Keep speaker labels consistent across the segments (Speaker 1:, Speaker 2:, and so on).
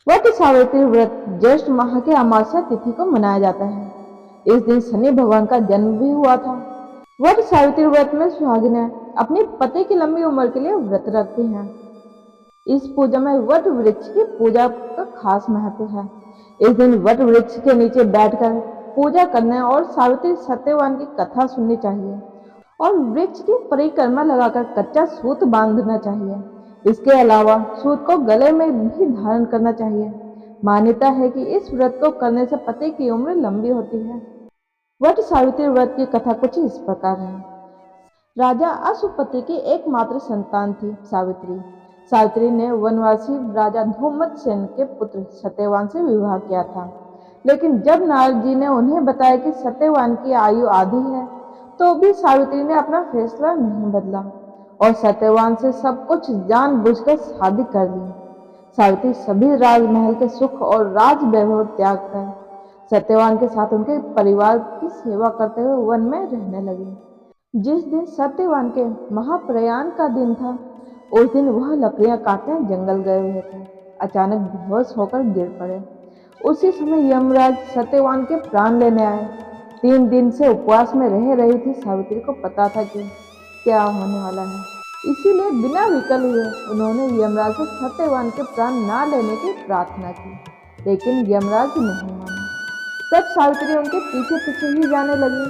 Speaker 1: वट सावित्री व्रत ज्येष्ठ माह के अमावस्या तिथि को मनाया जाता है। इस दिन शनि भगवान का जन्म भी हुआ था। वट सावित्री व्रत में सुहागिनें अपने पति की लंबी उम्र के लिए व्रत रखती हैं। इस पूजा में वट वृक्ष की पूजा का खास महत्व है। इस दिन वट वृक्ष के नीचे बैठकर पूजा करने और सावित्री सत्यवान की कथा सुननी चाहिए और वृक्ष की परिक्रमा लगाकर कच्चा सूत बांधना चाहिए। इसके अलावा सूत को गले में भी धारण करना चाहिए। मान्यता है कि इस व्रत को करने से पति की उम्र लंबी होती है। वट सावित्री व्रत की कथा कुछ इस प्रकार है। राजा अशुपति की एकमात्र संतान थी सावित्री। सावित्री ने वनवासी राजा धूमत्सेन के पुत्र सत्यवान से विवाह किया था, लेकिन जब नारद जी ने उन्हें बताया कि सत्यवान की आयु आधी है, तो भी सावित्री ने अपना फैसला नहीं बदला और सत्यवान से सब कुछ जानबूझकर शादी कर ली। सावित्री सभी राजमहल के सुख और राज वैभव त्याग कर सत्यवान के साथ उनके परिवार की सेवा करते हुए वन में रहने लगी। जिस दिन सत्यवान के महाप्रयाण का दिन था, उस दिन वह लकड़ियां काटने जंगल गए हुए थे। अचानक बेहोश होकर गिर पड़े। उसी समय यमराज सत्यवान के प्राण लेने आए। 3 दिन से उपवास में रह रही थी सावित्री को पता था कि क्या होने वाला है, इसीलिए बिना विकल हुए उन्होंने यमराज से सत्यवान के प्राण ना लेने की प्रार्थना की, लेकिन यमराज नहीं माने। तब सावित्री उनके पीछे पीछे ही जाने लगी।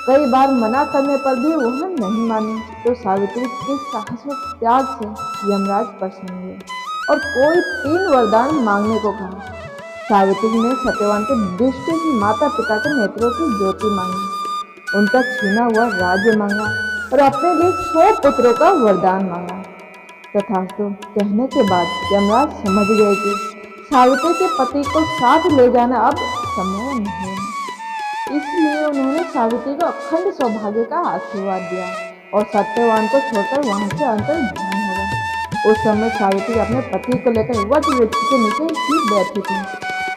Speaker 1: कई बार मना करने पर भी वह नहीं मानी, तो सावित्री के साहस और त्याग से यमराज प्रसन्न हुए और कोई 3 वरदान मांगने को कहा। सावित्री ने सत्यवान के दृष्टिहीन माता पिता के नेत्रों की ज्योति मांगी, उनका छीना हुआ राज्य मांगा और अपने लिए 100 पुत्रों का वरदान मांगा। तथास्तु कहने के बाद यमराज समझ गए कि सावित्री के पति को साथ ले जाना अब संभव नहीं है। इसलिए उन्होंने सावित्री को अखंड सौभाग्य का आशीर्वाद दिया और सत्यवान को छोड़कर वहां से अंतर ध्यान हो गए। उस समय सावित्री अपने पति को लेकर वट वृक्ष के नीचे ही बैठी थी।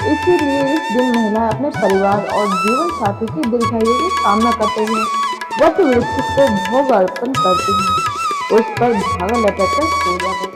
Speaker 1: इसीलिए इस दिन महिलाएं अपने परिवार और जीवन साथी की दीर्घायु की कामना करते हुए वट वृक्ष को भोग अर्पण करती हैं, उस पर धागा लपेटकर पूजा करती हैं।